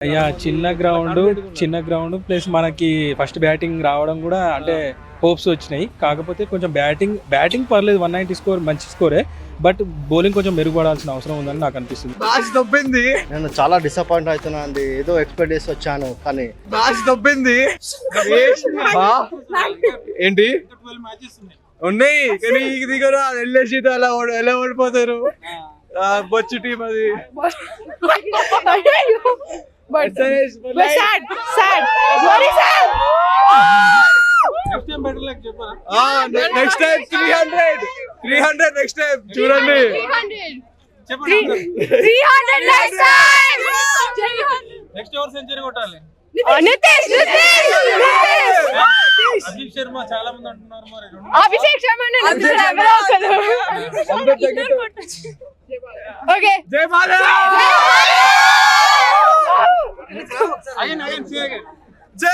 అయ్యా చిన్న ground plus మనకి ఫస్ట్ బ్యాటింగ్ రావడం కూడా అంటే హోప్స్ వచ్చినాయి. కాకపోతే కొంచెం బ్యాటింగ్ పర్లేదు, 190 స్కోర్ మంచి స్కోరే. బట్ బౌలింగ్ కొంచెం మెరుగుపడాల్సిన అవసరం ఉందని నాకు అనిపిస్తుంది. మ్యాచ్ దొబ్బింది. నేను చాలా డిసప్పాయింట్ అవుతున్నా అండి. ఏదో ఎక్స్పెక్ట్ చేసి వచ్చాను కానీ మ్యాచ్ దొబ్బింది. ఏంటి ఉన్నాయి కానీ ఇది కూడా వెళ్ళేసి ఎలా ఓడిపోతారు. బొచ్చు టీం అది. నెక్స్ట్ టైం 300 నెక్స్ట్ టైం చూడండి. నెక్స్ట్ ఓవర్ సెంచరీ కొట్టాలి. అభిషేక్ శర్మ చాలా మంది అంటున్నారు మరి. అభిషేక్ శర్మ ఓకే జై భారత్. జై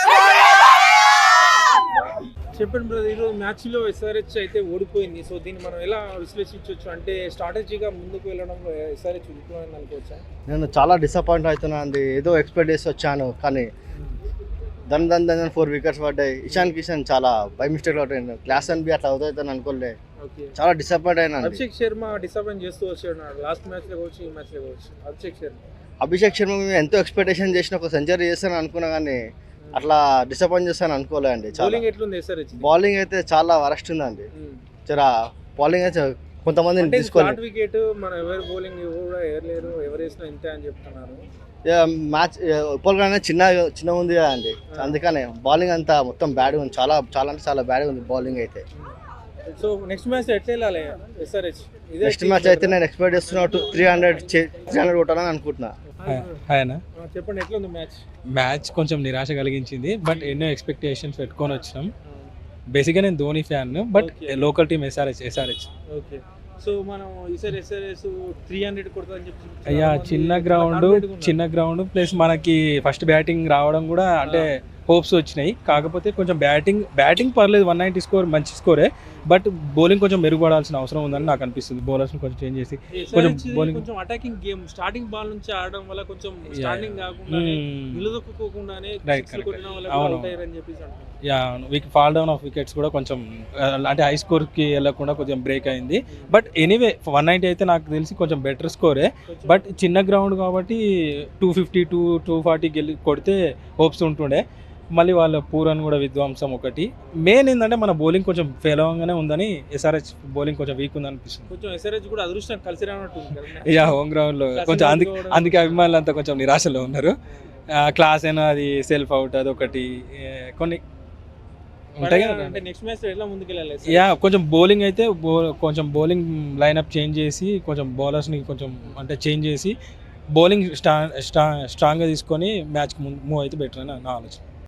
చెప్పండి బ్రదర్, ఈరోజు మ్యాచ్ లో ఎస్ఆర్హెచ్ అయితే ఓడిపోయింది. సో దీన్ని మనం ఎలా విశ్లేషించవచ్చు? అంటే స్ట్రాటజీగా ముందుకు వెళ్ళడంలో ఎస్ఆర్హెచ్ విడిపోయింది అనుకోవచ్చా? నేను చాలా డిసప్పాయింట్ అవుతున్నా అండి. ఏదో ఎక్స్పెక్ట్ చేసి వచ్చాను కానీ దాని 4 వికెట్స్ పడ్డాయి. ఇషాన్ కిషన్ చాలా బై మిస్టేక్ అవుతాయి. క్లాస్ అండ్ బి అట్లా అవుతాయి అనుకోలే. చాలా డిసప్పాయింట్ అయినా. అభిషేక్ శర్మ డిసప్పాయింట్ చేస్తూ వచ్చాడు లాస్ట్ మ్యాచ్ లో కావచ్చు, ఈ మ్యాచ్ లో కావచ్చు. అభిషేక్ శర్మ మేము ఎంతో ఎక్స్పెక్టేషన్ చేసిన ఒక సెంచరీ చేస్తాను అనుకున్నా కానీ అట్లా డిసప్పాయింట్ చేస్తాను అనుకోలే అండి. బౌలింగ్ ఎట్లుంది ఎస్ఆర్హెచ్? బౌలింగ్ అయితే చాలా వరస్ట్ ఉందండి. జరా బౌలింగ్ అయితే కొంతమందిని తీసుకోవాలి. వికెట్ మన ఎవరు బౌలింగ్ కూడా ఎవరు వేసినా ఇంతే అని చెప్తున్నారు. మ్యాచ్ ఉప్పల్గానే చిన్న ఉంది కదా అండి. అందుకనే బౌలింగ్ అంతా మొత్తం బ్యాడ్ ఉంది. చాలా అంటే చాలా బ్యాడ్ ఉంది బౌలింగ్ అయితే. సో నెక్స్ట్ మ్యాచ్ ఎట్లా వెళ్ళాలి ఎస్ఆర్హెచ్? నెక్స్ట్ మ్యాచ్ అయితే నేను ఎక్స్పెక్ట్ చేస్తున్నా 300 కొట్టాలని అనుకుంటున్నా. చెప్పండి, ఎట్లా ఉంది మ్యాచ్ కొంచెం నిరాశ కలిగించింది. బట్ ఎన్నో ఎక్స్పెక్టేషన్స్ పెట్టుకొని వచ్చినాం. బేసిక్గా నేను Dhoni fan, but local team SRH. Okay, so మనం ఈసారి ఎస్ఆర్హెచ్ 300 కొడతామని చెప్పి. అయ్యా చిన్న గ్రౌండ్ ప్లస్ మనకి ఫస్ట్ బ్యాటింగ్ రావడం కూడా అంటే హోప్స్ వచ్చినాయి. కాకపోతే కొంచెం బ్యాటింగ్ పర్లేదు, 190 స్కోర్ మంచి స్కోరే. బట్ బౌలింగ్ కొంచెం మెరుగుపడాల్సిన అవసరం ఉందని నాకు అనిపిస్తుంది. బౌలర్స్ కొంచెం చేంజ్ చేసి కొంచెం అటాకింగ్ గేమ్ స్టార్టింగ్ బాల్ నుంచి ఆడడం వల్ల కొంచెం స్టాండింగ్ కాకుండా నిలదొక్కుకోకుండానే ఫాల్ డౌన్ ఆఫ్ వికెట్స్ కూడా కొంచెం అంటే హై స్కోర్ కి వెళ్ళకుండా కొంచెం బ్రేక్ అయింది. బట్ ఎనీవే 190 అయితే నాకు తెలిసి కొంచెం బెటర్ స్కోరే. బట్ చిన్న గ్రౌండ్ కాబట్టి 250 240 కొడితే హోప్స్ ఉంటుండే. మళ్ళీ వాళ్ళ పూరన్ కూడా విధ్వంసం ఒకటి. మెయిన్ ఏంటంటే మన బౌలింగ్ కొంచెం ఫెయిల్ అవ్వగానే ఉందని. ఎస్ఆర్హెచ్ బౌలింగ్ కొంచెం వీక్ ఉంది అనిపిస్తుంది. కొంచెం ఎస్ఆర్హెచ్ కూడా అదృష్టం కలిసి రానట్టు. హోమ్ గ్రౌండ్ లో కొంచెం అందుకే అభిమానులు అంతా కొంచెం నిరాశలో ఉన్నారు. క్లాస్ అయినా అది సెల్ఫ్ అవుట్ అదొకటి కొన్ని ఉంటాయి కదా. అంటే నెక్స్ట్ మ్యాచ్ ఎలా ముందుకెళ్ళాలి? కొంచెం బౌలింగ్ అయితే కొంచెం బౌలింగ్ లైనప్ చేంజ్ చేసి కొంచెం బౌలర్స్ని కొంచెం అంటే చేంజ్ చేసి బౌలింగ్ స్ట్రాంగ్గా తీసుకొని మ్యాచ్కి మూవ్ అయితే బెటర్ అని నా ఆలోచన.